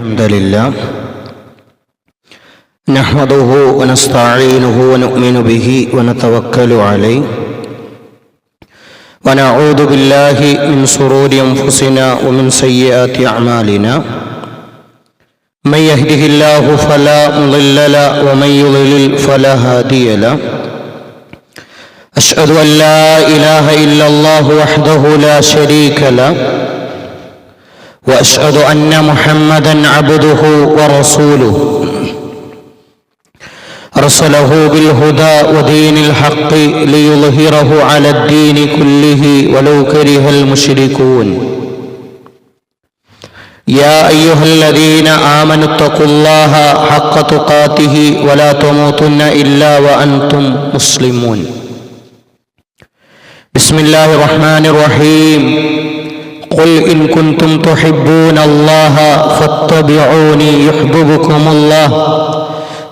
الحمد لله نحمده ونستعينه ونؤمن به ونتوكل عليه ونعوذ بالله من شرور أنفسنا ومن سيئات أعمالنا من يهده الله فلا مضل له ومن يضلل فلا هادي له أشهد أن لا إله إلا الله وحده لا شريك له وأشهد أن محمدًا عبده ورسوله أرسله بالهدى ودين الحق ليظهره على الدين كله ولو كره المشركون يا أيها الذين آمنوا اتقوا الله حق تقاته ولا تموتن إلا وأنتم مسلمون بسم الله الرحمن الرحيم قل إن كنتم تحبون الله فاتبعوني يحببكم الله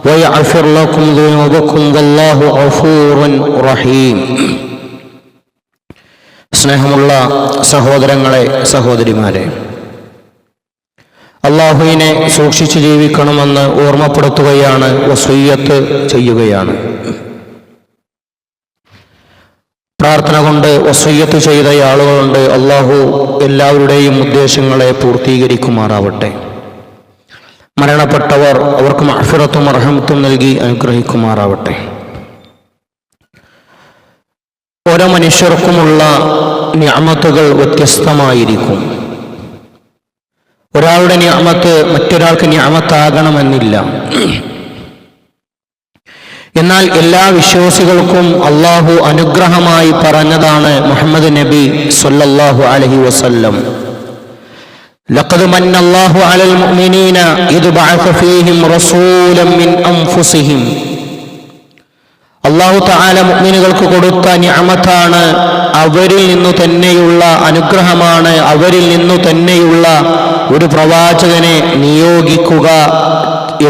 ويغفر لكم ذنوبكم والله غفور رحيم. സ്നേഹമുള്ള സഹോദരങ്ങളെ, സഹോദരിമാരെ, അല്ലാഹുവിനെ സൂക്ഷിച്ചു ജീവിക്കണമെന്ന് ഓർമ്മപ്പെടുത്തുകയാണ്, വസിയ്യത്ത് ചെയ്യുകയാണ്. പ്രാർത്ഥന കൊണ്ട് വസിയ്യത്ത് ചെയ്ത ആളുകളുണ്ട്. അല്ലാഹു എല്ലാവരുടെയും ഉദ്ദേശങ്ങളെ പൂർത്തീകരിക്കുമാറാവട്ടെ. മരണപ്പെട്ടവർ അവർക്ക് മഗ്ഫിറത്തും റഹ്മത്തും നൽകി അനുഗ്രഹിക്കുമാറാവട്ടെ. ഓരോ മനുഷ്യർക്കുമുള്ള നിഅമത്തുകൾ വ്യത്യസ്തമായിരിക്കും. ഒരാളുടെ നിഅമത്ത് മറ്റൊരാൾക്ക് നിഅമത്താകണമെന്നില്ല. എന്നാൽ എല്ലാ വിശ്വാസികൾക്കും അല്ലാഹു അനുഗ്രഹമായി പറഞ്ഞതാണ് മുഹമ്മദ് നബി സ്വല്ലല്ലാഹു അലൈഹി വസല്ലം, ലഖദ് മന്നല്ലാഹു അലൽ മുഅ്മിനീന ഇദ് ബഅസ ഫീഹിം റസൂലൻ മിൻ അൻഫുസിഹിം. അല്ലാഹു തആല മുഅ്മിനുകൾക്ക് കൊടുത്ത നിഅമത്താണ്, അവരിൽ നിന്നു തന്നെയുള്ള അനുഗ്രഹമാണ്, അവരിൽ നിന്നു തന്നെയുള്ള ഒരു പ്രവാചകനെ നിയോഗിക്കുക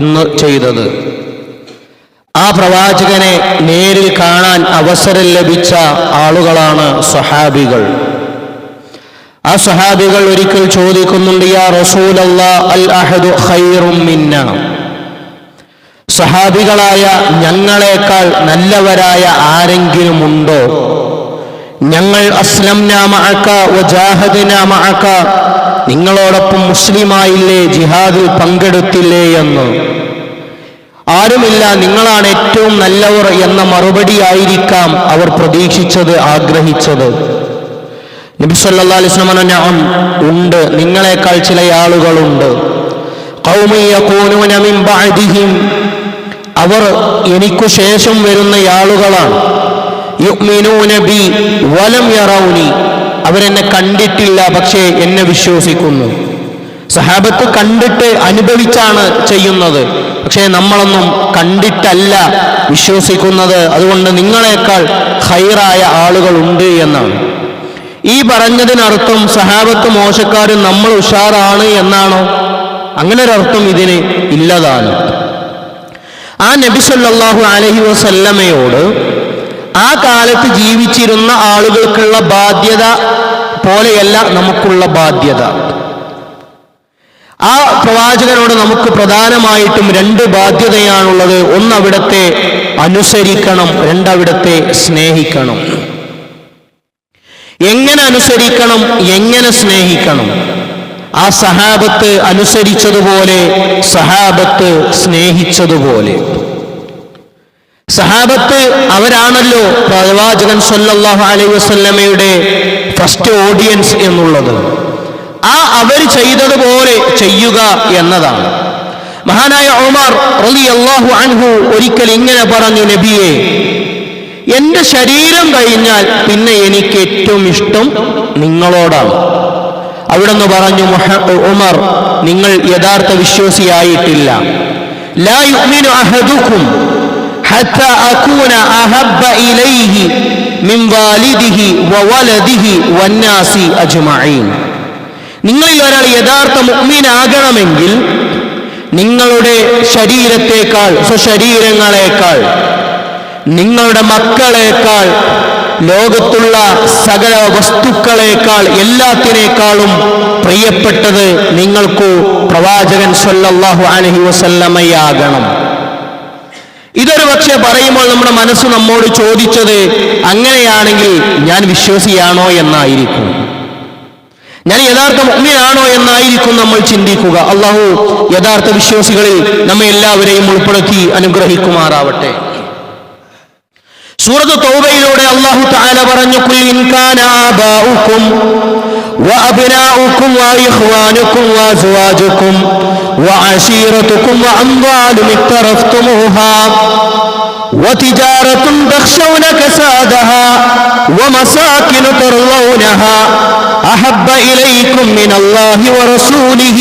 എന്ന് ചെയ്തത്. ആ പ്രവാചകനെ നേരിൽ കാണാൻ അവസരം ലഭിച്ച ആളുകളാണ് സ്വഹാബികൾ. ആ സ്വഹാബികൾ ഒരിക്കൽ ചോദിക്കുന്നുണ്ട്, യാ റസൂലല്ലാഹ് അൽ അഹദു ഖൈറും മിന്ന. സ്വഹാബികളായ ഞങ്ങളെക്കാൾ നല്ലവരായ ആരെങ്കിലും ഉണ്ടോ? ഞങ്ങൾ അസ്ലംനാ മഅക വജാഹദ്നാ മഅക, നിങ്ങളോടൊപ്പം മുസ്ലിമായില്ലേ, ജിഹാദിൽ പങ്കെടുത്തില്ലേ എന്ന്. ആരുമില്ല, നിങ്ങളാണ് ഏറ്റവും നല്ലവർ എന്ന മറുപടിയായിരിക്കാം അവർ പ്രതീക്ഷിച്ചത്, ആഗ്രഹിച്ചത്. നബി സല്ലല്ലാഹു അലൈഹി വസല്ലം നഅം, ഉണ്ട്, നിങ്ങളെക്കാൾ ചില ആളുകളുണ്ട്. ഖൗമൻ യകൂനൂന മിൻ ബഅദിഹിം, അവർ എനിക്കു ശേഷം വരുന്ന ആളുകളാണ്. യുഅ്മിനൂന ബി വലം യറൗനി, അവരെന്നെ കണ്ടിട്ടില്ല പക്ഷേ എന്നെ വിശ്വസിക്കുന്നു. സഹാബത്ത് കണ്ടിട്ട് അനുഭവിച്ചാണ് ചെയ്യുന്നത്, പക്ഷേ നമ്മളൊന്നും കണ്ടിട്ടല്ല വിശ്വസിക്കുന്നത്. അതുകൊണ്ട് നിങ്ങളെക്കാൾ ഖൈറായ ആളുകളുണ്ട് എന്നാണ്. ഈ പറഞ്ഞതിനർത്ഥം സഹാബത്ത് മോശക്കാരും നമ്മൾ ഉഷാറാണ് എന്നാണോ? അങ്ങനെ ഒരർത്ഥം ഇതിന് ഇല്ലതാണ്. ആ നബി സല്ലല്ലാഹു അലൈഹി വസല്ലമയോട് ആ കാലത്ത് ജീവിച്ചിരുന്ന ആളുകൾക്കുള്ള ബാധ്യത പോലെയല്ല നമുക്കുള്ള ബാധ്യത. ആ പ്രവാചകനോട് നമുക്ക് പ്രധാനമായിട്ടും രണ്ട് ബാധ്യതയാണുള്ളത്. ഒന്ന്, അവിടത്തെ അനുസരിക്കണം. രണ്ട്, അവിടത്തെ സ്നേഹിക്കണം. എങ്ങനെ അനുസരിക്കണം, എങ്ങനെ സ്നേഹിക്കണം? ആ സഹാബത്ത് അനുസരിച്ചതുപോലെ, സഹാബത്ത് സ്നേഹിച്ചതുപോലെ. സഹാബത്ത് അവരാണല്ലോ പ്രവാചകൻ സല്ലല്ലാഹു അലൈഹി വസല്ലമയുടെ ഫസ്റ്റ് ഓഡിയൻസ് എന്നുള്ളത്. ആ അവർ ചെയ്തതുപോലെ ചെയ്യുക എന്നതാണ്. മഹാനായ ഉമർ റളിയല്ലാഹു അൻഹു ഒരിക്കൽ ഇങ്ങനെ പറഞ്ഞു, നബിയെ, എന്റെ ശരീരം കഴിഞ്ഞാൽ പിന്നെ എനിക്ക് ഏറ്റവും ഇഷ്ടം നിങ്ങളോടാണ്. അവിടുന്ന് പറഞ്ഞു, ഉമർ, നിങ്ങൾ യഥാർത്ഥ വിശ്വാസിയായിട്ടില്ല. ലാ യുഅ്മിനു അഹദുക്കും ഹത്താ അകൂന അഹബ്ബ ഇലൈഹി മിൻ വാലിദിഹി വവലദിഹി വന്നാസി അജ്മഈൻ. നിങ്ങളിൽ ഒരാൾ യഥാർത്ഥ മുഅ്മിനാകണമെങ്കിൽ നിങ്ങളുടെ ശരീരത്തെക്കാൾ, സ്വശരീരങ്ങളെക്കാൾ, നിങ്ങളുടെ മക്കളെക്കാൾ, ലോകത്തുള്ള സകല വസ്തുക്കളെക്കാൾ എല്ലാത്തിനേക്കാളും പ്രിയപ്പെട്ടത് നിങ്ങൾക്കു പ്രവാചകൻ സ്വല്ലല്ലാഹു അലൈഹി വസല്ലമയാകണം. ഇതൊരു പക്ഷേ പറയുമ്പോൾ നമ്മുടെ മനസ്സ് നമ്മോട് ചോദിച്ചത് അങ്ങനെയാണെങ്കിൽ ഞാൻ വിശ്വാസിയാണോ എന്നായിരിക്കും, ഞാൻ യഥാർത്ഥ മുഅ്മിനാണോ എന്നായിരിക്കും നമ്മൾ ചിന്തിക്കുക. അല്ലാഹു യഥാർത്ഥ വിശ്വാസികളിൽ നമ്മെ എല്ലാവരെയും ഉൾപ്പെടുത്തി അനുഗ്രഹിക്കുമാറാവട്ടെ. സൂറത്ത് തൗബയിലൂടെ അല്ലാഹു തആല പറഞ്ഞു, ഖുൽ ഇൻ കാന ആബാഉകും വഅബ്നാഉകും വഇഖ്വാനുകും വഅസ്വാജുകും വഅശീറതുകും വഅംവാലുൻ ഇഖ്തറഫ്തുമൂഹാ وتجارة تخشون كسادها ومساكن ترضونها أحب إليكم من الله ورسوله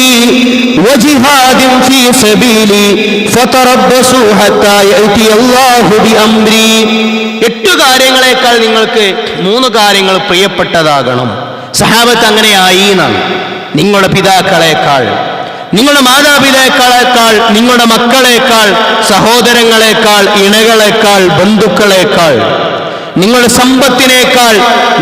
وجهاد في سبيلي فتربصوا حتى يأتي الله بأمري. 8 കാര്യങ്ങളെക്കാൾ നിങ്ങൾക്ക് 3 കാര്യങ്ങൾ പ്രിയപ്പെട്ടതാകണം. സഹാബത്ത് അങ്ങനെയായി എന്നാണ്. നിങ്ങളുടെ പിതാക്കളെക്കാൾ, നിങ്ങളുടെ മാതാപിതാക്കളെക്കാൾ, നിങ്ങളുടെ മക്കളെക്കാൾ, സഹോദരങ്ങളെക്കാൾ, ഇണകളെക്കാൾ, ബന്ധുക്കളെക്കാൾ, നിങ്ങളുടെ സമ്പത്തിനേക്കാൾ,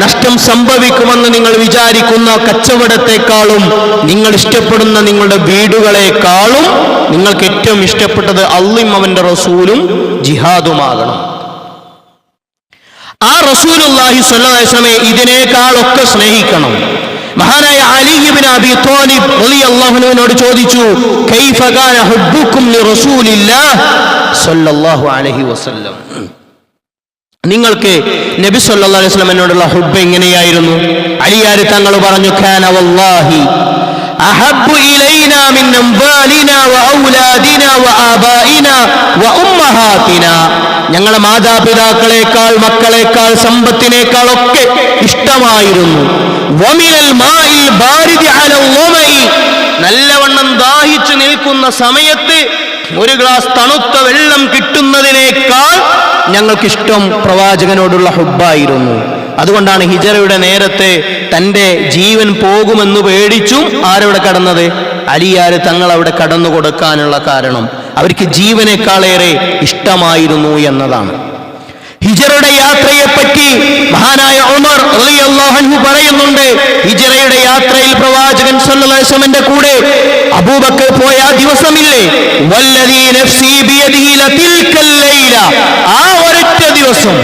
നഷ്ടം സംഭവിക്കുമെന്ന് നിങ്ങൾ വിചാരിക്കുന്ന കച്ചവടത്തെക്കാളും, നിങ്ങൾ ഇഷ്ടപ്പെടുന്ന നിങ്ങളുടെ വീടുകളെക്കാളും നിങ്ങൾക്ക് ഏറ്റവും ഇഷ്ടപ്പെട്ടത് അല്ലാഹുവും അവന്റെ റസൂലും ജിഹാദുമാകണം. ആ റസൂലുള്ളാഹി സ്വല്ലല്ലാഹു അലൈഹി വസല്ലമയെ ഇതിനേക്കാളൊക്കെ സ്നേഹിക്കണം. മഹാനായ അലി ഇബ്നു അബി ത്വാലിബ് റളിയല്ലാഹു അൻഹുവിനോട് ചോദിച്ചു, കൈഫ കാന ഹുബ്ബുക്കും ലിറസൂലില്ലാഹ് സ്വല്ലല്ലാഹു അലൈഹി വസല്ലം, നിങ്ങൾക്ക് നബി സല്ലല്ലാഹു അലൈഹി വസല്ലം എന്നോടുള്ള ഹുബ്ബ് എങ്ങനെയായിരുന്നു? അലിയാർ തങ്ങൾ പറഞ്ഞു, കാന വല്ലാഹി അഹബ്ബു ഇലൈനാ മിൻ അംവാലിനാ വഔലാദിനാ വആബാഇനാ വഉമ്മഹാതിനാ, ഞങ്ങളുടെ മാതാപിതാക്കളെക്കാൾ, മക്കളെക്കാൾ, സമ്പത്തിനേക്കാൾ ഒക്കെ ഇഷ്ടമായിരുന്നു. വമിനൽ മാഇൽ ബാരിദി അലൽ ളമഇ, നല്ലവണ്ണം ദാഹിച്ചു നിൽക്കുന്ന സമയത്ത് ഒരു ഗ്ലാസ് തണുത്ത വെള്ളം കിട്ടുന്നതിനേക്കാൾ ഞങ്ങൾക്കിഷ്ടം പ്രവാചകനോടുള്ള ഹുബ്ബായിരുന്നു. അതുകൊണ്ടാണ് ഹിജറയുടെ നേരത്തെ തൻ്റെ ജീവൻ പോകുമെന്ന് പേടിച്ചും ആരവിടെ കടന്നത്? അലിയാര് തങ്ങൾ അവിടെ കടന്നു കൊടുക്കാനുള്ള കാരണം അവർക്ക് ജീവനേക്കാളേറെ ഇഷ്ടമായിരുന്നു എന്നതാണ്. ഹിജറയുടെ യാത്രയെപ്പറ്റി മഹാനായ ഉമർ റളിയല്ലാഹു അൻഹു പറയുന്നുണ്ട്, ഹിജറയുടെ യാത്രയിൽ പ്രവാചകൻ സല്ലല്ലാഹു അലൈഹി വസല്ലമയുടെ കൂടെ അബൂബക്കർ പോയ ആ ദിവസമില്ലേ, വല്ലദീ നഫ്സി ബിയദിഹി ലതിൽക്കൽ ലൈല, ആ ഒരൊറ്റ ദിവസം,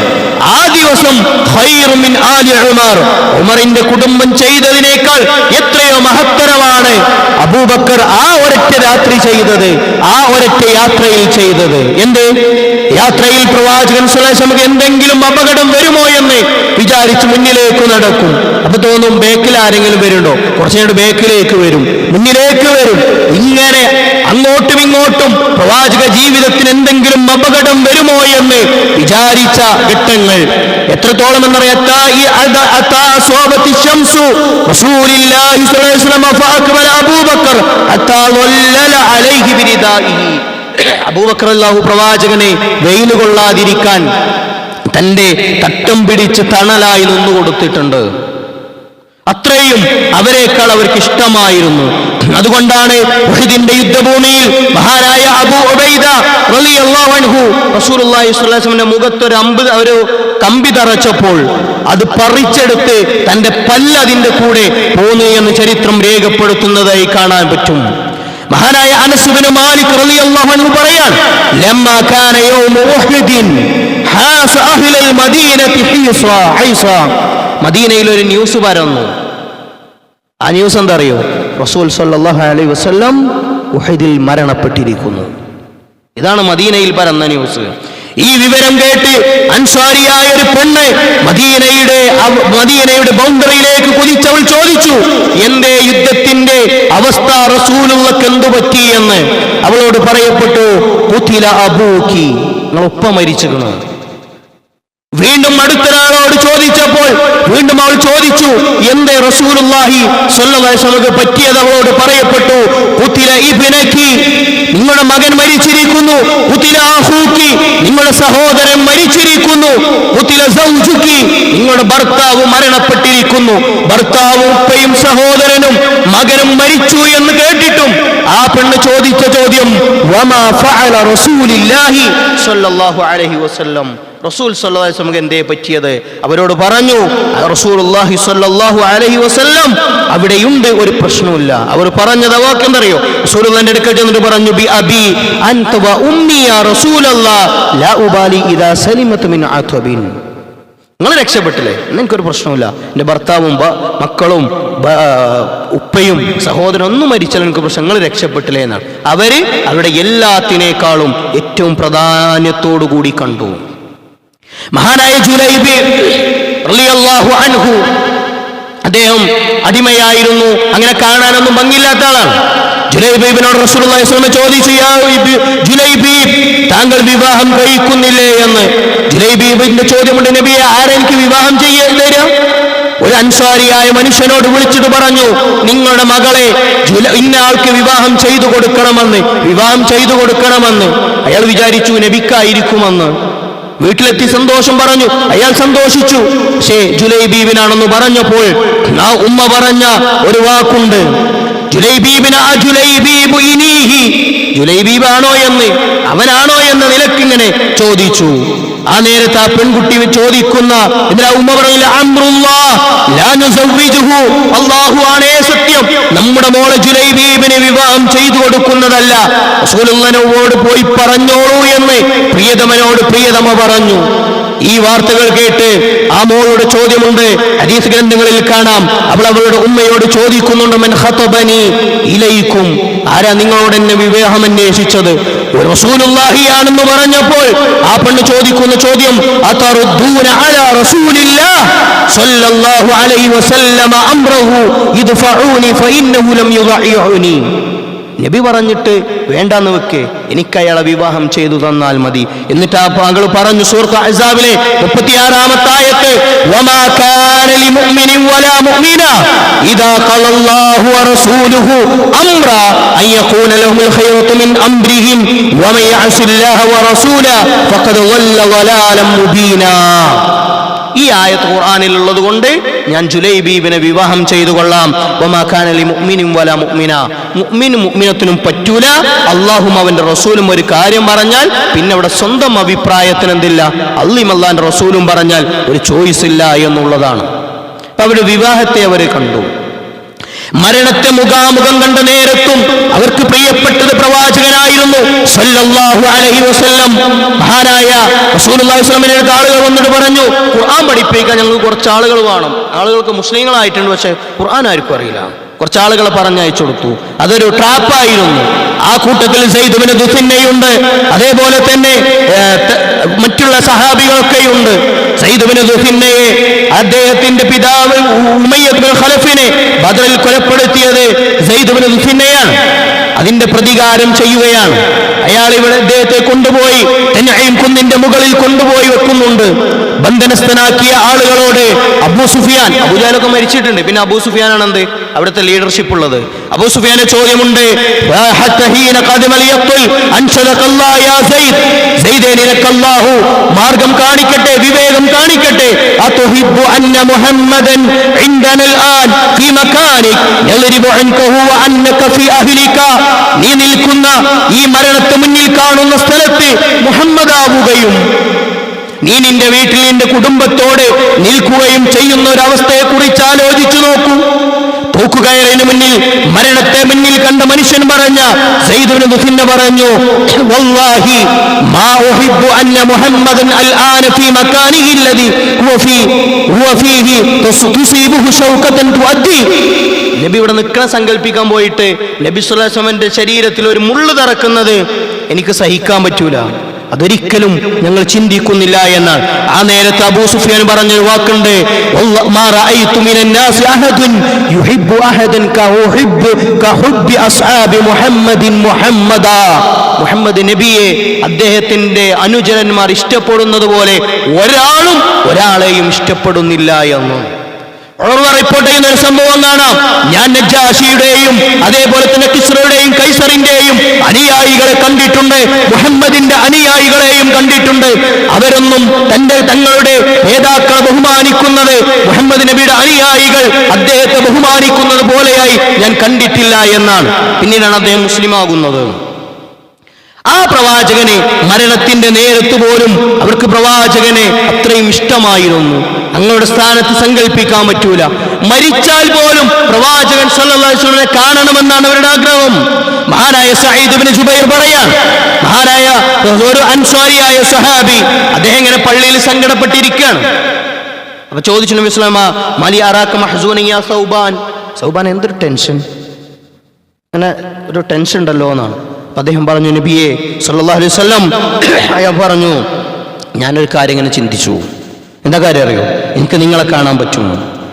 ആ ദിവസം ഖൈറു മിൻ ആലി ഉമർ, ഉമറിന്റെ കുടുംബം ചെയ്തതിനേക്കാൾ എത്രയോ മഹത്തരമാണ് അബൂബക്കർ ആ ഒരൊറ്റ രാത്രി ചെയ്തത്, ആ ഒരൊറ്റ യാത്രയിൽ ചെയ്തത്. എന്ത് യാത്രയിൽ പ്രവാചകൻ സല്ലല്ലാഹു അലൈഹി വസല്ലം എന്തെങ്കിലും അപകടം വരുമോ എന്ന് വിചാരിച്ച് മുന്നിലേക്ക് നടക്കും. അപ്പൊ തോന്നും ബേക്കിൽ ആരെങ്കിലും വരുന്നുണ്ടോ, കുറച്ചുകൂടെ ബേക്കിലേക്ക് വരും, മുന്നിലേക്ക് വരും. ഇങ്ങനെ അങ്ങോട്ടും ഇങ്ങോട്ടും പ്രവാചക ജീവിതത്തിന് എന്തെങ്കിലും അപകടം വരുമോ എന്ന് വിചാരിച്ച ഘട്ടങ്ങൾ എത്രത്തോളം എന്നറിയാം. അബൂബക്കർ അല്ലാഹു പ്രവാചകനെ വെയിൽ കൊള്ളാതിരിക്കാൻ തന്റെ തട്ടം പിടിച്ച് തണലായി നിന്നുകൊടുത്തിട്ടുണ്ട്. അത്രയും അവരെക്കാൾ അവർക്ക് ഇഷ്ടമായിരുന്നു. അതുകൊണ്ടാണ് ഉഹദിന്റെ യുദ്ധഭൂമിയിൽ മഹാനായ അബൂ ഉബൈദ റളിയല്ലാഹു അൻഹു റസൂലുള്ളാഹി സ്വല്ലല്ലാഹു അലൈഹി വസല്ലമയുടെ മുഖത്തൊരു ഒരു കമ്പി തറച്ചപ്പോൾ അത് പറിച്ചെടുത്ത് തന്റെ പല്ല് അതിന്റെ കൂടെ പോന്നു എന്ന് ചരിത്രം രേഖപ്പെടുത്തുന്നതായി കാണാൻ പറ്റും. മഹാനായ അനസ് ഇബ്നു മാലിക് റളിയല്ലാഹു അൻഹു പറയാൻ, ലമ്മാ കാന യൗമു ഉഹദിൻ ഹാസ അഹ്ലൽ മദീനതി ഹൈസ, മദീനയിൽ ഒരു ന്യൂസ് പരന്നു. ആ ന്യൂസ് എന്താ അറിയോ? റസൂൽ സല്ലല്ലാഹു അലൈഹി വസല്ലം ഉഹദിൽ മരണപ്പെട്ടിരിക്കുന്നു. ഇതാണ് മദീനയിൽ പരന്ന ന്യൂസ്. ഈ വിവരം കേട്ട് അൻസാരിയായ ഒരു പെണ്ണ് മദീനയുടെ ബൗണ്ടറിയിലേക്ക് കുതിച്ചവൾ ചോദിച്ചു, എന്തേ യുദ്ധത്തിന്റെ അവസ്ഥ, റസൂലുള്ളാഹിക്ക് എന്തു പറ്റി എന്ന്. അവളോട് പറയപ്പെട്ടു, ഖുതില അബൂക്കി, നിങ്ങൾ ഉപ്പ മരിച്ചിരുന്നു. വീണ്ടും അടുത്തൊരാളോട് ചോദിച്ചപ്പോൾ വീണ്ടും അവൾ ചോദിച്ചു, എന്തേ റസൂലുള്ളാഹി സ്വല്ലല്ലാഹു അലൈഹി വസല്ലം പറ്റിയത്? അവളോട് പറയപ്പെട്ടു, ഖുതില ഇബ്നകി, നിങ്ങളുടെ മകൻ മരിച്ചിരിക്കുന്നു. ഖുതില അഖൂകി, നിങ്ങളുടെ സഹോദരൻ മരിച്ചിരിക്കുന്നു. ഖുതില സൗജുകി, നിങ്ങളുടെ ഭർത്താവ് മരണപ്പെട്ടിരിക്കുന്നു. ഭർത്താവും ഉപ്പയും സഹോദരനും മകനും മരിച്ചു എന്ന് കേട്ടിട്ടും ആ പെണ്ണ് ചോദിച്ച ചോദ്യം, വമാ ഫഅല റസൂലുള്ളാഹി സ്വല്ലല്ലാഹു അലൈഹി വസല്ലം, റസൂൽ സല്ലല്ലാഹു അലൈഹി വസല്ലം എന്തേ പറ്റിയത്? അവരോട് പറഞ്ഞു റസൂലുള്ളാഹി സ്വല്ലല്ലാഹു അലൈഹി വസല്ലം അവിടെയുണ്ട്, ഒരു പ്രശ്നമില്ല. അവർ പറഞ്ഞത് വാക്കെന്തറിയോ? റസൂലുള്ളാഹിന്റെ അടുക്കൽ ചെന്നിട്ട് പറഞ്ഞു ബി അബി അൻത വ ഉമ്മി യാ റസൂലല്ലാഹ് ലാ ഉബാലി ഇദാ സലിമത മിൻ അത്ബിൻ. നിങ്ങൾ രക്ഷപ്പെട്ടില്ലേ, എനിക്കൊരു പ്രശ്നമില്ല. എൻ്റെ ഭർത്താവും മക്കളും ഉപ്പയും സഹോദരൻ ഒന്നും മരിച്ചാലും എനിക്ക് പ്രശ്നം, നിങ്ങൾ രക്ഷപ്പെട്ടില്ലേ എന്നാണ്. അവര് അവരുടെ എല്ലാത്തിനേക്കാളും ഏറ്റവും പ്രാധാന്യത്തോടു കൂടി കണ്ടു. മഹാനായ ജുലൈബി റളിയല്ലാഹു അൻഹു, അദ്ദേഹം അടിമയായിരുന്നു, അങ്ങനെ കാണാനൊന്നും ഭംഗിയില്ലാത്ത ആളാണ്. ജുലൈബീബിനോട് റസൂലുള്ളാഹി സ്വല്ലല്ലാഹു അലൈഹി വസല്ലം ചോദിച്ചു, യാ ജുലൈബീബ്, താങ്കൾ വിവാഹം കഴിക്കുന്നില്ലേ എന്ന്. ജുലൈബീബിന്റെ ചോദ്യമുണ്ട്, നബിയെ, ആരെനിക്ക് വിവാഹം ചെയ്യേണ്ടത്? ഒരു അൻസാരിയായ മനുഷ്യനോട് വിളിച്ചിട്ട് പറഞ്ഞു, നിങ്ങളുടെ മകളെ ഇന്ന ആൾക്ക് വിവാഹം ചെയ്തു കൊടുക്കണമെന്ന്. അയാൾ വിചാരിച്ചു നബിക്കായിരിക്കുമെന്ന്. വീട്ടിലെത്തി സന്തോഷം പറഞ്ഞു, അയാൾ സന്തോഷിച്ചു. പക്ഷേ ജുലൈബീബിനാണെന്ന് പറഞ്ഞപ്പോൾ ആ ഉമ്മ പറഞ്ഞ ഒരു വാക്കുണ്ട്, ജുലൈബീബാണോ എന്ന്, അവനാണോ എന്ന നിലക്കിങ്ങനെ ചോദിച്ചു. ആ നേരത്തെ ആ പെൺകുട്ടി ചോദിക്കുന്ന ഉമ്മ പറഞ്ഞില്ല, അല്ലാഹു ആണേ സത്യം, നമ്മുടെ മോളെ ജുലൈബീബിനെ വിവാഹം ചെയ്തു കൊടുക്കുന്നതല്ല, റസൂലുള്ളാഹിയോട് പോയി പറഞ്ഞോളൂ എന്ന് പ്രിയതമനോട് പ്രിയതമ പറഞ്ഞു. ഈ വാർത്തകൾ കേട്ട് ആ മോളുടെ ചോദ്യമുണ്ട്, ഹദീസ് ഗ്രന്ഥങ്ങളിൽ കാണാം. അവളുടെ ഉമ്മയോട് ചോദിക്കുന്നുണ്ട്, മൻ ഖതബനി ഇലൈക്കും, ആരാ നിങ്ങളോട് എന്നെ വിവാഹം അന്വേഷിച്ചത്? റസൂലുള്ളാഹിയാണെന്ന് പറഞ്ഞപ്പോൾ ആ പെണ്ണ് ചോദിക്കുന്ന ചോദ്യം, അതറുദ്ദൂന അലാ റസൂലില്ലാഹ് സ്വല്ലല്ലാഹു അലൈഹി വസല്ലമ അംറഹു ഇദ്ഫഊനി ഫഇന്നഹു ലം യുദഇഉനി. നബി പറഞ്ഞിട്ട് വേണ്ടാന്ന് വെക്ക്, എനിക്ക് അയാളെ വിവാഹം ചെയ്തു തന്നാൽ മതി. എന്നിട്ട് ആ മകൾ പറഞ്ഞു, സൂറത്ത് അഹ്സാബിലെ 36-ാമത്തെ ആയത്ത്, വമാ കാന ലിമുഅ്മിനിൻ വലാ മുഅ്മിന ഇദാ ഖലല്ലാഹു വറസൂലുഹു അംറാ അൻ യകൂന ലഹുൽ ഖൈറതു മിൻ അംരിഹിം വമൻ യഅസില്ലാഹ വറസൂലഹു ഫഖദ് ളല്ല ളലാലൻ മുബീനാ. ഈ ആയത്ത് ഖുർആനിൽ ഉള്ളത് കൊണ്ട് ഞാൻ ജുലൈബീബിനെ വിവാഹം ചെയ്തു കൊള്ളാം. വമാ കാന ലിമുഅ്മിനിൻ വലാ മുഅ്മിന, മുഅ്മിനും മുഅ്മിനത്തിനും പറ്റൂല. അല്ലാഹും അവന്റെ റസൂലും ഒരു കാര്യം പറഞ്ഞാൽ പിന്നെ അവിടെ സ്വന്തം അഭിപ്രായത്തിന് എന്തില്ല, അല്ലാഹും അല്ലാഹുവിന്റെ റസൂലും പറഞ്ഞാൽ ഒരു ചോയ്സ് ഇല്ല എന്നുള്ളതാണ്. അവരുടെ വിവാഹത്തെ അവർ കണ്ടു. മരണത്തെ മുഖാമുഖം കണ്ട നേരത്തും അവർക്ക് പ്രിയപ്പെട്ടത് പ്രവാചകനായിരുന്നു സല്ലല്ലാഹു അലൈഹി വസല്ലം. മഹാനായ റസൂലുള്ളാഹി സ്വല്ലല്ലാഹു അലൈഹി വസല്ലം ആളുകൾ വന്നിട്ട് പറഞ്ഞു, ഖുർആൻ പഠിപ്പിക്കാൻ ഞങ്ങൾക്ക് കുറച്ച് ആളുകൾ വേണം. ആളുകൾക്ക് മുസ്ലിങ്ങളായിട്ടുണ്ട്, പക്ഷെ ഖുർആൻ ആർക്കും അറിയില്ല. കുറച്ച് ആളുകളെ പറഞ്ഞയച്ചു കൊടുത്തു. അതൊരു ട്രാപ്പായിരുന്നു. ആ കൂട്ടത്തിൽ സയ്യിദ് ഇബ്നു ദുഫിന്നയുണ്ട്, അതേപോലെ തന്നെ മറ്റുള്ള സഹാബികളൊക്കെയുണ്ട്. സയ്യിദ് ഇബ്നു ദുഫിന്നയെ അദ്ദേഹത്തിന്റെ പിതാവ് ഉമയ്യ ഇബ്നു ഖലഫിനെ ബദറിൽ കൊലപ്പെടുത്തിയത് സയ്യിദ് ഇബ്നു ദുഫിന്നയാണ്. അതിന്റെ പ്രതികാരം ചെയ്യുകയാണ്. അയാൾ ഇവിടെ അദ്ദേഹത്തെ കൊണ്ടുപോയി തൻഈം കുന്നിന്റെ മുകളിൽ കൊണ്ടുപോയി വെക്കുന്നുണ്ട്. ബന്ധനസ്ഥനാക്കിയ ആളുകളോട് അബൂ സുഫിയാൻ, അബൂജഹലൊക്കെ മരിച്ചിട്ടുണ്ട്, പിന്നെ അബൂ സുഫിയാനാണ് എന്ത് അവിടുത്തെ ലീഡർഷിപ്പ് ഉള്ളത്. അബൂ സുഫിയാന്റെ ചോദ്യമുണ്ട്, മാർഗം കാണിക്കട്ടെ, വിവേകം കാണിക്കട്ടെ. നീ നിൽക്കുന്ന ഈ മരണത്തെ മുന്നിൽ കാണുന്ന സ്ഥലത്ത് മുഹമ്മദ് ആവുകയും നീ നിന്റെ വീട്ടിൽ നിന്റെ കുടുംബത്തോട് നിൽക്കുകയും ചെയ്യുന്ന ഒരവസ്ഥയെ കുറിച്ച് ആലോചിച്ചു നോക്കൂ. തൂക്കുകയറിന് മുന്നിൽ മരണത്തെ മുന്നിൽ കണ്ട മനുഷ്യൻ പറഞ്ഞ സയ്യിദ് ഇബ്നു ദുഫിന്ന പറഞ്ഞു, വല്ലാഹി മാ ഉഹിബ്ബു അന്ന മുഹമ്മദൻ അൽആന ഫീ മകാനിഹി അല്ലദി ഹുവ ഫീഹി തുസീബുഹു ശൗകതൻ തുഅദ്ദി. നബി ഇവിടെ നിൽക്കാൻ സങ്കല്പിക്കാൻ പോയിട്ട് നബി സ്വല്ലല്ലാഹു അലൈഹി വസല്ലമയുടെ ശരീരത്തിൽ ഒരു മുള്ള് തറക്കുന്നത് എനിക്ക് സഹിക്കാൻ പറ്റൂല, അതൊരിക്കലും ഞങ്ങൾ ചിന്തിക്കുന്നില്ല എന്നാണ്. ആ നേരത്തെ അബൂ സുഫിയാൻ പറഞ്ഞൊരു വാക്കുണ്ട്, മുഹമ്മദ് നബിയെ അദ്ദേഹത്തിന്റെ അനുചരന്മാർ ഇഷ്ടപ്പെടുന്നത് പോലെ ഒരാളും ഒരാളെയും ഇഷ്ടപ്പെടുന്നില്ല എന്ന് റിപ്പോർട്ട് ചെയ്യുന്ന ഒരു സംഭവം കാണാം. ഞാൻ നജാഷിയുടെയും അതേപോലെ തന്നെ കിസ്റയുടെയും കൈസറിന്റെയും അനുയായികളെ കണ്ടിട്ടുണ്ട്, മുഹമ്മദിന്റെ അനുയായികളെയും കണ്ടിട്ടുണ്ട്. അവരൊന്നും തങ്ങളുടെ നേതാക്കളെ ബഹുമാനിക്കുന്നത് മുഹമ്മദ് നബിയുടെ അനുയായികൾ അദ്ദേഹത്തെ ബഹുമാനിക്കുന്നത് പോലെയായി ഞാൻ കണ്ടിട്ടില്ല എന്നാണ്. പിന്നീടാണ് അദ്ദേഹം മുസ്ലിമാകുന്നത്. ആ പ്രവാചകനെ മരണത്തിന്റെ നേരത്ത് പോലും അവർക്ക് പ്രവാചകനെ അത്രയും ഇഷ്ടമായിരുന്നു. അങ്ങയുടെ സ്ഥാനത്ത് സങ്കല്പിക്കാൻ പറ്റൂല. മരിച്ചാൽ പോലും പ്രവാചകൻ സല്ലല്ലാഹു അലൈഹി വസല്ലമയെ കാണണമെന്നാണ് അവരുടെ ആഗ്രഹം. മഹാനായ സഈദ് ഇബ്നു ജുബൈർ പറയാൻ, മഹാനായ ഒരു അൻസ്വാരിയായ സഹാബി, അദ്ദേഹം ഇങ്ങനെ പള്ളിയിൽ സങ്കടപ്പെട്ടിരിക്കുകയാണ്. അപ്പൊ ചോദിച്ചു നബി സ്വല്ലല്ലാഹു അലൈഹി വസല്ലം, മലി അറാക മഹ്സൂനൻ യാ സൗബാൻ, സൗബാൻ എന്തൊരു ടെൻഷൻ, അങ്ങനെ ഒരു ടെൻഷൻ ഉണ്ടല്ലോ എന്നാണ്. അദ്ദേഹം പറഞ്ഞു, നബിയെ സല്ലല്ലാഹു അലൈഹി വസല്ലം, അയാൾ പറഞ്ഞു, ഞാനൊരു കാര്യം ഇങ്ങനെ ചിന്തിച്ചു. എന്താ കാര്യം അറിയോ? എനിക്ക് നിങ്ങളെ കാണാൻ പറ്റും,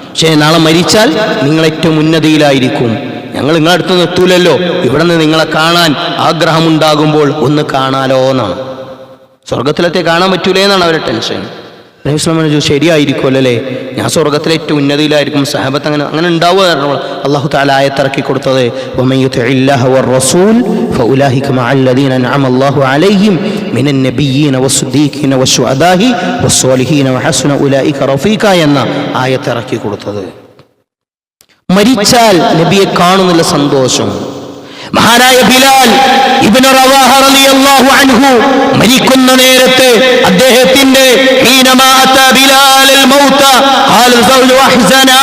പക്ഷേ നാളെ മരിച്ചാൽ നിങ്ങൾ ഏറ്റവും ഉന്നതിയിലായിരിക്കും. ഞങ്ങൾ നിങ്ങളുടെ അടുത്ത് എത്തൂലല്ലോ, ഇവിടെ നിന്ന് നിങ്ങളെ കാണാൻ ആഗ്രഹമുണ്ടാകുമ്പോൾ ഒന്ന് കാണാലോ എന്നാണ്. സ്വർഗത്തിലത്തെ കാണാൻ പറ്റൂലേ എന്നാണ് അവരുടെ ടെൻഷൻ. നബി സ്വല്ലല്ലാഹു അലൈഹി വസല്ലം ശരിയായിരിക്കുമല്ലോ അല്ലേ, ഞാൻ സ്വർഗത്തിലെ ഏറ്റവും ഉന്നതിയിലായിരിക്കും. സഹാബത്ത് അങ്ങനെ ഉണ്ടാവുക. അല്ലാഹു തആല ആയത്തിറക്കി കൊടുത്തത്, വമൻ യുതിഇല്ലാഹ വറസൂൽ ഫഉലൈക മഅല്ലദീന അൻഅമ അല്ലാഹു അലൈഹിം മിനൻ നബിയ്യീന വസ്സദീഖീന വശുഹദാഇ വസ്സാലിഹീന വഹസ്ന ഉലൈക റഫീഖ എന്ന ആയത്തിറക്കി കൊടുത്തത്. മരിച്ചാൽ നബിയെ കാണുന്നുള്ള സന്തോഷം. മഹാനായ ബിലാൽ ഇബ്നു റവാഹ റളിയല്ലാഹു അൻഹു മരിക്കുന്ന നേരത്തെ അദ്ദേഹത്തിന്റെ ഹീനമാ അതാ ബിലാൽ മൗത ഖാല സൗലു അഹ്സനാ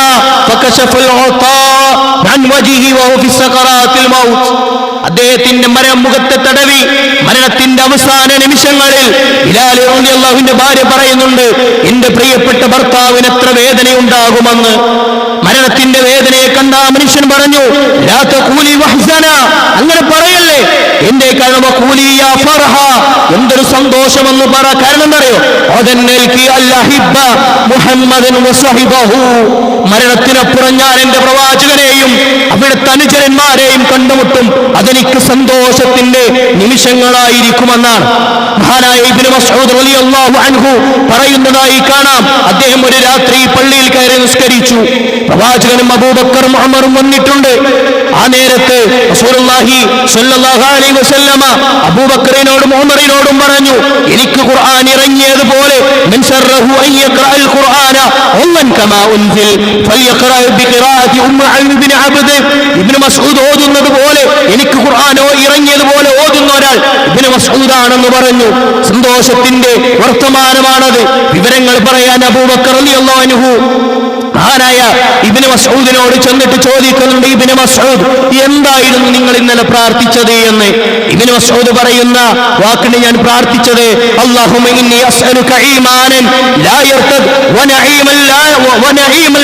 ഫകശഫ അൽഗതാ അൻ വജ്ഹിഹി വഹു ഫി സകറാത്തിൽ മൗത്ത്. അദ്ദേഹത്തിന്റെ മുഖത്തെ തടവി മരണത്തിന്റെ അവസാന നിമിഷങ്ങളിൽ ബിലാൽ റളിയല്ലാഹുവിന്റെ ഭാര്യ പറയുന്നുണ്ട്, എന്റെ പ്രിയപ്പെട്ട ഭർത്താവിന് എത്ര വേദനയുണ്ടാകുമെന്ന്. മരണത്തിന്റെ വേദനയെ കണ്ട ആ മനുഷ്യൻ പറഞ്ഞു, ലാ തഖൂലി വഹ്സന, അങ്ങനെ പറയല്ലേ, എന്റെ കഴിവ കൂലിയ ഫർഹ, എന്തൊരു സന്തോഷമെന്ന് പറ. കാരണം എന്തറിയോ? മരണത്തിനപ്പുറം ഞാൻ എന്റെ പ്രവാചകനെയും അവിടുത്തെ അനുചരന്മാരെയും കണ്ടുമുട്ടും, അതെനിക്ക് സന്തോഷത്തിന്റെ നിമിഷങ്ങളായിരിക്കുമെന്നാണ് മഹാനായ ഇബ്നു മസ്ഊദ് റളിയല്ലാഹു അൻഹു പറയുന്നതായി കാണാം. അദ്ദേഹം ഒരു രാത്രി പള്ളിയിൽ കയറി നിസ്കരിച്ചു. പ്രവാചകനും അബൂബക്കറും ഉമറും വന്നിട്ടുണ്ട്. ആ നേരത്ത് റസൂലുള്ളാഹി സ്വല്ലല്ലാഹു അലൈഹി വസല്ലമ അബൂബക്കറിനോടും ഉമറിനോടും പറഞ്ഞു, എനിക്ക് ഖുർആൻ ഇറങ്ങിയതുപോലെ മൻ ശറഹു അൻ യഖറഅൽ ഖുർആന വല്ലൻ കമാ ഉൻസിൽ ഫൽയഖറഅ ബിഖിറാഅത്തി ഉമ്മ ഇബ്നു അബ്ദ്. ഇബ്നു മസ്ഊദ് ഓതുന്നത് പോലെ എനിക്ക് ഖുർആനോ ഇറങ്ങിയതുപോലെ ഓതുന്ന ഒരാൾ ഇബ്നു മസ്ഊദ് ആണെന്ന് പറഞ്ഞു. സന്തോഷത്തിന്റെ വർത്തമാനമാണത്. വിവരങ്ങൾ പറയാൻ അബൂബക്കർ റളിയല്ലാഹു അൻഹു മഹാനായ ഇബ്നു മസ്ഊദിനോട് ചെന്നിട്ട് ചോദിക്കുന്നുണ്ട്, ഇബ്നു മസ്ഊദ്, എന്തായിരുന്നു നിങ്ങൾ ഇന്നലെ പ്രാർത്ഥിച്ചത് എന്ന്. ഇബ്നു മസ്ഊദ് പറയുന്ന വാക്കിന്, ഞാൻ പ്രാർത്ഥിച്ചത് അല്ലാഹുമ്മ ഇന്നി അസ്അലുക ഈമാനൻ ലാ യർതദ് വനഈമൻ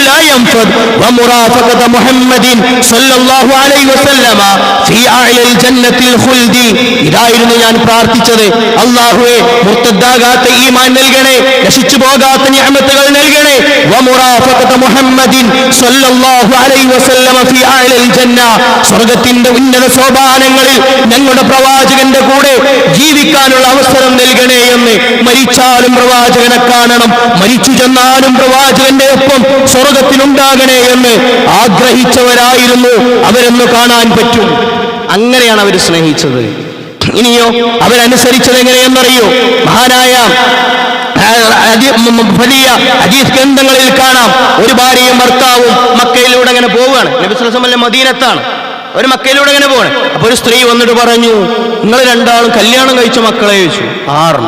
ലാ യൻഫദ് വമുറാഫഖത മുഹമ്മദിൻ സ്വല്ലല്ലാഹു അലൈഹി വസല്ലമ ഫീ അഅലൽ ജന്നത്തിൽ ഖുൽദി. ഇതായിരുന്നു ഞാൻ പ്രാർത്ഥിച്ചത്. അല്ലാഹുവേ, മുർത്തദാകാത്ത ഈമാൻ നൽകണേ, നശിച്ചു പോകാത്ത നിഅമത്തുകൾ നൽകണേ. വമുറാഫഖത മുഹമ്മദിൻ സ്വല്ലല്ലാഹു അലൈഹി വസല്ലമ ഫീ അഅലൽ ജന്ന, സ്വർഗ്ഗത്തിന്റെ ഉന്നത സോപാനങ്ങളിൽ ഞങ്ങളുടെ പ്രവാചകന്റെ കൂടെ ജീവിക്കാനുള്ള അവസരം നൽകണേ എന്ന്. മരിച്ചാലും പ്രവാചകനെ കാണണം, മരിച്ചു ചെന്നാലും പ്രവാചകന്റെ ഒപ്പം സ്വർഗ്ഗത്തിലുണ്ടാകണേ എന്ന് ആഗ്രഹിച്ചവരായിരുന്നു അവരെന്ന് കാണാൻ പറ്റും. അങ്ങനെയാണ് അവർ സ്നേഹിച്ചത്. ഇനിയോ അവരനുസരിച്ചത് എങ്ങനെയെന്നറിയോ? മഹാനായ വലിയ ഹദീസ് ഗ്രന്ഥങ്ങളിൽ കാണാം, ഒരു ഭാര്യയും ഭർത്താവും മക്കയിലൂടെ അങ്ങനെ പോവുകയാണ്. നബി സല്ലല്ലാഹു അലൈഹി വസല്ലം മദീനത്താണ്, അവർ മക്കയിലൂടെ അങ്ങനെ പോവാണ്. അപ്പൊ ഒരു സ്ത്രീ വന്നിട്ട് പറഞ്ഞു, നിങ്ങൾ രണ്ടാളും കല്യാണം കഴിച്ച മക്കളെ ചോദിച്ചു. 6.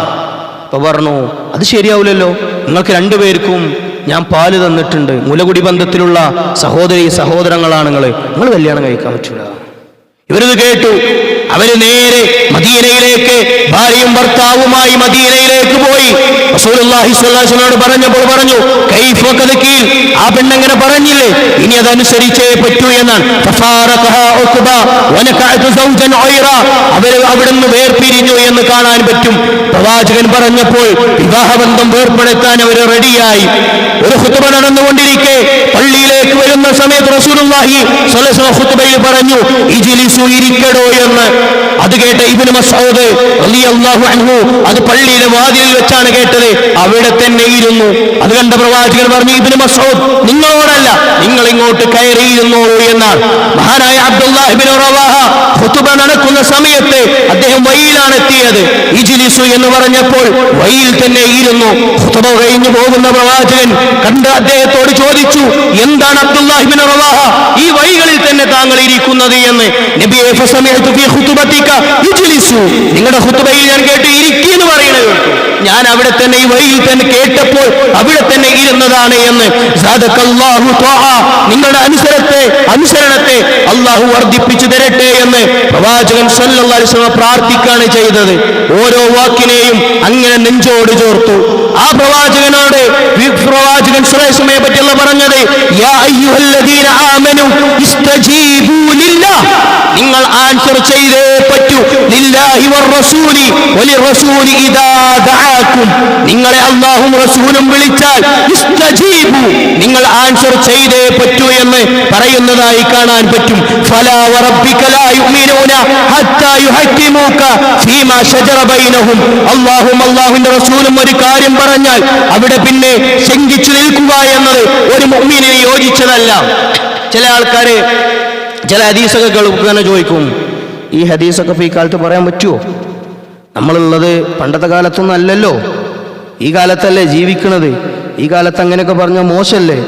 അപ്പൊ പറഞ്ഞു, അത് ശരിയാവില്ലല്ലോ, നിങ്ങൾക്ക് രണ്ടുപേർക്കും ഞാൻ പാല് തന്നിട്ടുണ്ട്, മുലകുടി ബന്ധത്തിലുള്ള സഹോദരങ്ങളാണ് നിങ്ങൾ കല്യാണം കഴിക്കാൻ പറ്റില്ല. ഇവരിത് കേട്ടു. അവര് നേരെ മദീനയിലേക്ക്, ഭാര്യയും ഭർത്താവുമായി മദീനയിലേക്ക് പോയി. റസൂലുള്ളാഹി സ്വല്ലല്ലാഹു അലൈഹി വസല്ലം പറഞ്ഞപ്പോൾ പറഞ്ഞു, കൈഫ കദകീൽ, ആ പെണ്ണങ്ങനെ പറഞ്ഞില്ലേ, ഇനി അതനുസരിച്ചേ പറ്റൂ എന്നാണ്. ഫഫാറഖഹാ ഉഖബ വനകഅതു സൗജൻ ഐറ, അവർ അവിടുന്ന് വേർപിരിഞ്ഞു എന്ന് കാണാൻ പറ്റും. പ്രവാചകൻ പറഞ്ഞപ്പോൾ വിവാഹബന്ധം വേർപ്പെടുത്താൻ അവർ റെഡിയായി. ഒരു ഖുതുബ നടന്നുകൊണ്ടിരിക്കെ പള്ളിയിലേക്ക് വരുന്ന സമയത്ത് റസൂലുള്ളാഹി സ്വല്ലല്ലാഹു അലൈഹി വസല്ലം ഖുതുബയിൽ പറഞ്ഞു, ഇജ്ലിസു, ഇരിക്കടോ എന്ന്. അത് കേട്ട ഇബ്നു മസ്ഊദ് റളിയല്ലാഹു അൻഹു അത് പള്ളിയിലെ വാതിലിൽ വെച്ചാണ് കേട്ടത്. അവിടെ തന്നെ ഇരുന്നു. അത് കണ്ട പ്രവാചകൻ പറഞ്ഞു, ഇബ്നു മസ്ഊദ്, നിങ്ങളോടല്ല, നിങ്ങൾ ഇങ്ങോട്ട് കയറിയിരുന്നോളൂ എന്നാണ്. മഹാനായ അബ്ദുല്ലാഹ് ഇബ്നു റവാഹ ഖുതുബ നടക്കുന്ന സമയത്ത് അദ്ദേഹം വഴിയിലാണ് എത്തിയത്. ഇജ്ലിസു എന്ന് പറഞ്ഞപ്പോൾ വഴിയിൽ തന്നെ ഇരുന്നു. ഖുതുബ കഴിഞ്ഞു പോകുന്ന പ്രവാചകൻ കണ്ട് അദ്ദേഹത്തോട് ചോദിച്ചു, എന്താണ് അബ്ദുല്ലാഹ് ഇബ്നു റവാഹ ഈ വഴികളിൽ തന്നെ താങ്കൾ ഇരിക്കുന്നത് എന്ന് നബിയെ ഫസമിഅതു ഫീ ഖുതുബതിക ഇജ്ലിസു, നിങ്ങളുടെ ഖുതുബയിൽ ഞാൻ കേട്ടു ഇരിക്കി എന്ന് പറയുന്നത് കേട്ടു. ഞാൻ അവിടെ തന്നെ ഈ വഴിയിൽ തന്നെ കേട്ടപ്പോൾ അവിടെ തന്നെ ഇരുന്നതാണ് എന്ന്. സാദഖല്ലാഹു തആല, നിങ്ങളുടെ അനുസരണത്തെ അല്ലാഹു വർദ്ധിപ്പിച്ചു തരട്ടെ എന്ന് പ്രവാചകൻ സല്ലല്ലാഹു അലൈഹി വസല്ലം പ്രാർത്ഥിക്കുകയാണ് ചെയ്തത്. ഓരോ വാക്കിനെയും അങ്ങനെ നെഞ്ചോട് ചേർത്തു. ആ പ്രവാചകനോട് പ്രവാചകൻ സല്ലല്ലാഹു അലൈഹി വസല്ലമയെ പറ്റിയുള്ള പറഞ്ഞത്, യാ അയ്യുഹല്ലദീന ആമനു ഇസ്തജീബൂ ലില്ലാഹ്, നിങ്ങൾ ആൻസർ ചെയ്തേ പറ്റൂ. ലില്ലാഹി വറസൂലി വലിറസൂലി ഇദാ ദഅാകും, നിങ്ങളെ അല്ലാഹും റസൂലും വിളിച്ചാൽ ഇസ്തജീബു, നിങ്ങൾ ആൻസർ ചെയ്തേ പറ്റൂ എന്ന് പറയുന്നതായി കാണാൻ പറ്റും. ഫലാ വറബ്ബിക ലാ യുഅ്മിനൂന ഹത്താ യുഹക്കിമൂക ഫീമാ ശജറ ബൈനഹും, അല്ലാഹുവിന്റെ റസൂലും ഒരു കാര്യം പറഞ്ഞാൽ അവിടെ പിന്നെ ശങ്കിച്ചു നിൽക്കുക എന്നത് ഒരു മുഅ്മിനിന് യോജിച്ചതല്ല. ചില ആൾക്കാര് ചില ഹദീസൊക്കെ കേൾക്കാൻ ചോദിക്കും, ഈ ഹദീസൊക്കെ ഈ കാലത്ത് പറയാൻ പറ്റുമോ? നമ്മളുള്ളത് പണ്ടത്തെ കാലത്തൊന്നും അല്ലല്ലോ, ഈ കാലത്തല്ലേ ജീവിക്കണത്. ഈ കാലത്ത് അങ്ങനെയൊക്കെ പറഞ്ഞാൽ മോശമല്ലേ?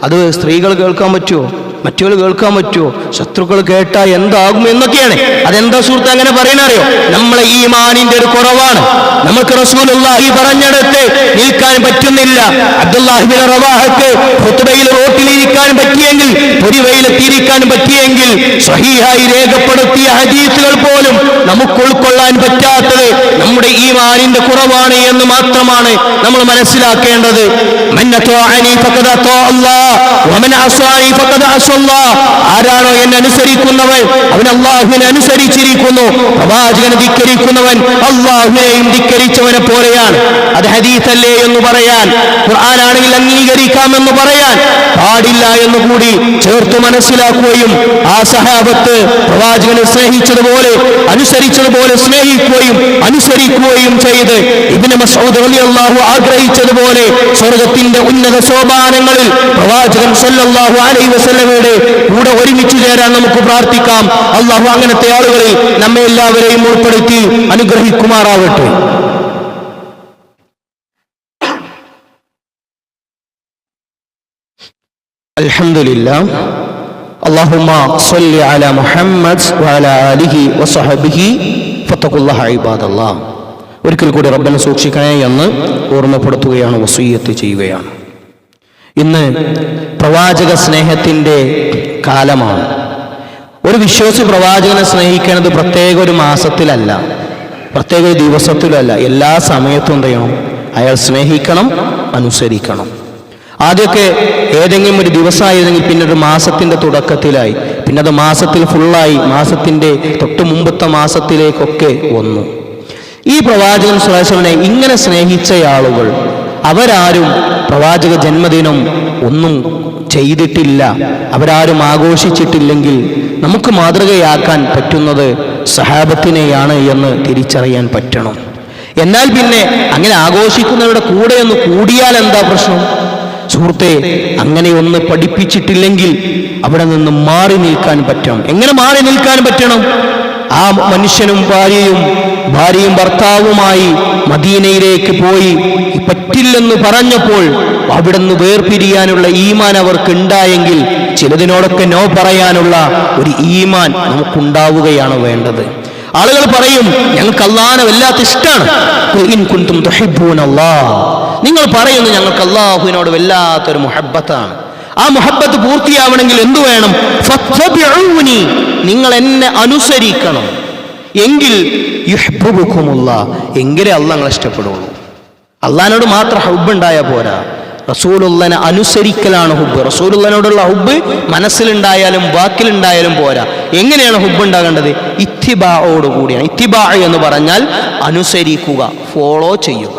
അത് സ്ത്രീകൾ കേൾക്കാൻ പറ്റുമോ? മറ്റവർ കേൾക്കാൻ പറ്റുമോ? ശത്രുക്കൾ കേട്ടാൽ എന്താകും എന്നൊക്കെയാണ്. അതെന്താ സുഹൃത്ത് അങ്ങനെ പറയുന്നറിയോ? നമ്മളെ ഈമാനിന്റെ ഒരു കുറവാണ്. നമുക്ക് റസൂലുള്ളാഹി പറഞ്ഞിടത്ത് നിൽക്കാൻ പറ്റുന്നില്ല. അബ്ദുല്ലാഹി ഇബ്നു റവാഹക്ക് ഖുതുബയിൽ റോട്ടിലിരിക്കാൻ പറ്റിയെങ്കിൽ, പൊരിവെയിലെത്തിയിരിക്കാൻ പറ്റിയെങ്കിൽ, സ്വഹീഹായി രേഖപ്പെടുത്തിയ ഹദീസുകൾ പോലും നമുക്ക് ഉൾക്കൊള്ളാൻ പറ്റാത്തത് നമ്മുടെ ഈമാനിന്റെ കുറവാണ് എന്ന് മാത്രമാണ് നമ്മൾ മനസ്സിലാക്കേണ്ടത്. മൻ അത്വഅനി ഫഖദ അത്വഅ അല്ലാഹ് വമൻ അസ്വാനി ഫഖദ അസ്വ അല്ലാഹ്, ആരാണോ എന്നെ അനുസരിക്കുന്നവൻ അവൻ അല്ലാഹുവിനെ അനുസരിച്ചിരിക്കുന്നു, പ്രവാചകനെ ധിക്കരിക്കുന്നവൻ അല്ലാഹുവിനെയും ധിക്കരിച്ചവനെ പോലെയാണ്. അത് ഹദീസല്ലേ എന്ന് പറയാൻ, ഖുർആനാണെങ്കിൽ അംഗീകരിക്കാമെന്ന് പറയാൻ പാടില്ല എന്ന് കൂടി ചേർത്ത് മനസ്സിലാക്കുകയും ആ സഹാബത്ത് പ്രവാചകനെ സ്നേഹിച്ചതുപോലെ അനുസരിച്ചതുപോലെ സ്നേഹിക്കുകയും അനുസരിക്കുകയും ചെയ്ത് ഇബ്നു മസ്ഊദ് റളിയല്ലാഹു ആഗ്രഹിച്ചതുപോലെ സ്വർഗ്ഗത്തിന്റെ ഉന്നത സോപാനങ്ങളിൽ പ്രവാചകൻ സല്ലല്ലാഹു അലൈഹി വസല്ലമയുടെ കൂടെ ഒരുമിച്ച് ചേരാൻ നമുക്ക് പ്രാർത്ഥിക്കാം. അല്ലാഹു അങ്ങനത്തെ ആളുകളിൽ നമ്മെ എല്ലാവരെയും ഉൾപ്പെടുത്തി അനുഗ്രഹിക്കുമാറാവട്ടെ. അൽഹംദുലില്ലാഹ്. അല്ലാഹുമ്മ സ്വല്ലി അലാ മുഹമ്മദ് വഅലാ ആലിഹി വസഹബിഹി ഫത്തഖുല്ലാഹ ഇബാദല്ലാഹ്. ഒരിക്കൽ കൂടി റബ്ബിനെ സൂക്ഷിക്കണേ എന്ന് ഓർമ്മപ്പെടുത്തുകയാണ്, വസിയ്യത്ത് ചെയ്യുകയാണ്. ഇന്ന് പ്രവാചക സ്നേഹത്തിൻ്റെ കാലമാണ്. ഒരു വിശ്വാസി പ്രവാചകനെ സ്നേഹിക്കുന്നത് പ്രത്യേക ഒരു മാസത്തിലല്ല, പ്രത്യേക ഒരു ദിവസത്തിലല്ല, എല്ലാ സമയത്തും എന്ത് ചെയ്യണം? അയാൾ സ്നേഹിക്കണം, അനുസരിക്കണം. ആദ്യമൊക്കെ ഏതെങ്കിലും ഒരു ദിവസമായിരുന്നെങ്കിൽ പിന്നെ ഒരു മാസത്തിൻ്റെ തുടക്കത്തിലായി, പിന്നെ അത് മാസത്തിൽ ഫുള്ളായി, മാസത്തിൻ്റെ തൊട്ട് മുമ്പത്തെ മാസത്തിലേക്കൊക്കെ വന്നു. ഈ പ്രവാചകൻ സ്വല്ലല്ലാഹു അലൈഹി വസല്ലമയെ ഇങ്ങനെ സ്നേഹിച്ച ആളുകൾ അവരാരും പ്രവാചക ജന്മദിനം ഒന്നും ചെയ്തിട്ടില്ല, അവരാരും ആഘോഷിച്ചിട്ടില്ലെങ്കിൽ നമുക്ക് മാതൃകയാക്കാൻ പറ്റുന്നത് സഹാബത്തിനെയാണ് എന്ന് തിരിച്ചറിയാൻ പറ്റണം. എന്നാൽ പിന്നെ അങ്ങനെ ആഘോഷിക്കുന്നവരുടെ കൂടെ ഒന്ന് കൂടിയാൽ എന്താ പ്രശ്നം? സുഹൃത്തെ, അങ്ങനെ ഒന്ന് പഠിപ്പിച്ചിട്ടില്ലെങ്കിൽ അവിടെ നിന്ന് മാറി നിൽക്കാൻ പറ്റണം. എങ്ങനെ മാറി നിൽക്കാൻ പറ്റണം? ആ മനുഷ്യനും ഭാര്യയും ഭർത്താവുമായി മദീനയിലേക്ക് പോയി പറ്റില്ലെന്ന് പറഞ്ഞപ്പോൾ അവിടെ നിന്ന് വേർപിരിയാനുള്ള ഈമാൻ അവർക്ക് ഉണ്ടായെങ്കിൽ ചിലതിനോടൊക്കെ നോ പറയാനുള്ള ഒരു ഈമാൻ നമുക്കുണ്ടാവുകയാണ് വേണ്ടത്. ആളുകൾ പറയും, ഞങ്ങൾക്ക് അല്ലാഹുവിനെ വല്ലാത്ത ഇഷ്ടമാണ്. ഇൻ കുൻതും തുഹിബ്ബൂനല്ലാഹ്, നിങ്ങൾ പറയുന്നു ഞങ്ങൾക്ക് അല്ലാഹുവിനോട് വല്ലാത്തൊരു മുഹബ്ബത്താണ്. ആ മുഹബ്ബത്ത് പൂർത്തിയാവണമെങ്കിൽ എന്തു വേണം? ഫത്തബിഊനി, നിങ്ങൾ എന്നെ അനുസരിക്കണം. എങ്കിൽ യുഹ്ബുബുകുമുല്ലാഹ്, എങ്കിലേ അല്ലാഹ് നിങ്ങളെ ഇഷ്ടപ്പെടുള്ളൂ. അല്ലാഹുവിനോട് മാത്രം ഹുബ്ബ് ഉണ്ടായാൽ പോരാ, റസൂലുള്ളാഹിനെ അനുസരിക്കലാണ് ഹുബ്ബ്. റസൂലുള്ളാഹിനോടുള്ള ഹുബ്ബ് മനസ്സിലുണ്ടായാലും വാക്കിലുണ്ടായാലും പോരാ. എങ്ങനെയാണ് ഹുബ്ബ് ഉണ്ടാകേണ്ടത്? ഇത്തിബാഓട് കൂടിയാണ്. ഇത്തിബാ എന്ന് പറഞ്ഞാൽ അനുസരിക്കുക, ഫോളോ ചെയ്യുക.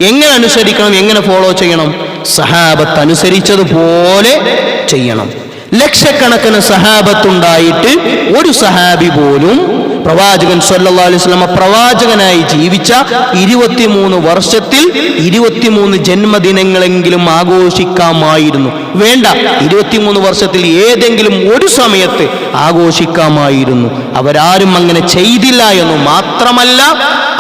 എങ്ങനെ അനുസരിക്കണം, എങ്ങനെ ഫോളോ ചെയ്യണം? സഹാബത്ത് അനുസരിച്ചതുപോലെ ചെയ്യണം. ലക്ഷക്കണക്കിന് സഹാബത്തുണ്ടായിട്ട് ഒരു സഹാബി പോലും പ്രവാചകൻ സല്ലല്ലാഹു അലൈഹി വസല്ലം പ്രവാചകനായി ജീവിച്ച 23 വർഷത്തിൽ 23 ജന്മദിനങ്ങളെങ്കിലും ആഘോഷിക്കാമായിരുന്നു. വേണ്ട, 23 വർഷത്തിൽ ഏതെങ്കിലും ഒരു സമയത്ത് ആഘോഷിക്കാമായിരുന്നു. അവരാരും അങ്ങനെ ചെയ്തില്ല എന്നു മാത്രമല്ല,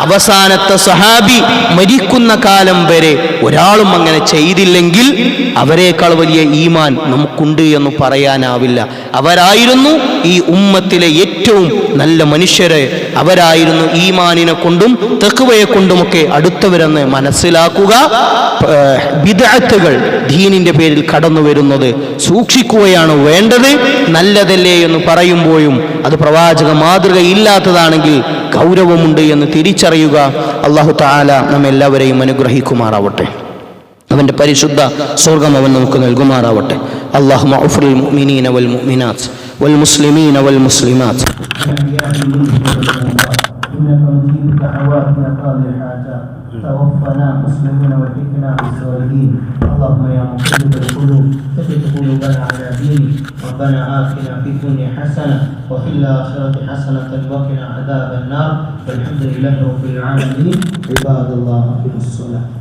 അവസാനത്തെ സഹാബി മരിക്കുന്ന കാലം വരെ ഒരാളും അങ്ങനെ ചെയ്തില്ലെങ്കിൽ അവരെക്കാൾ വലിയ ഈമാൻ നമുക്കുണ്ട് എന്ന് പറയാനാവില്ല. അവരായിരുന്നു ഈ ഉമ്മത്തിലെ ഏറ്റവും നല്ല മനുഷ്യരെ. അവരായിരുന്നു ഈമാനിനെ കൊണ്ടും തഖ്വയെ കൊണ്ടുമൊക്കെ അടുത്തവരെന്ന് മനസ്സിലാക്കുക. ബിദ്അത്തുകൾ ദീനിന്റെ പേരിൽ കടന്നു വരുന്നത് സൂക്ഷിക്കുകയാണ് വേണ്ടത്. നല്ലതല്ലേ എന്ന് പറയുമ്പോഴും അത് പ്രവാചക മാതൃകയില്ലാത്തതാണെങ്കിൽ ഗൗരവമുണ്ട് എന്ന് തിരിച്ചറിയുക. അല്ലാഹു തആല നമ്മെല്ലാവരെയും അനുഗ്രഹിക്കുമാറാവട്ടെ. അവന്റെ പരിശുദ്ധ സ്വർഗം അവൻ നമുക്ക് നൽകുമാറാവട്ടെ. അല്ലാഹുമ്മ ഉഫ്രിൽ മുഅ്മിനീന വൽ മുഅ്മിനാത്ത് വൽ മുസ്ലിമീന വൽ മുസ്ലിമാത്ത്. توفنا مسلمين والحقنا بالصالحين. اللهم يا مقلب القلوب ثبت قلوبنا على دينك. ربنا آتنا في الدنيا حسنة وفي الآخرة حسنة وقنا عذاب النار. والحمد لله رب العالمين. عباد الله في الصلاة.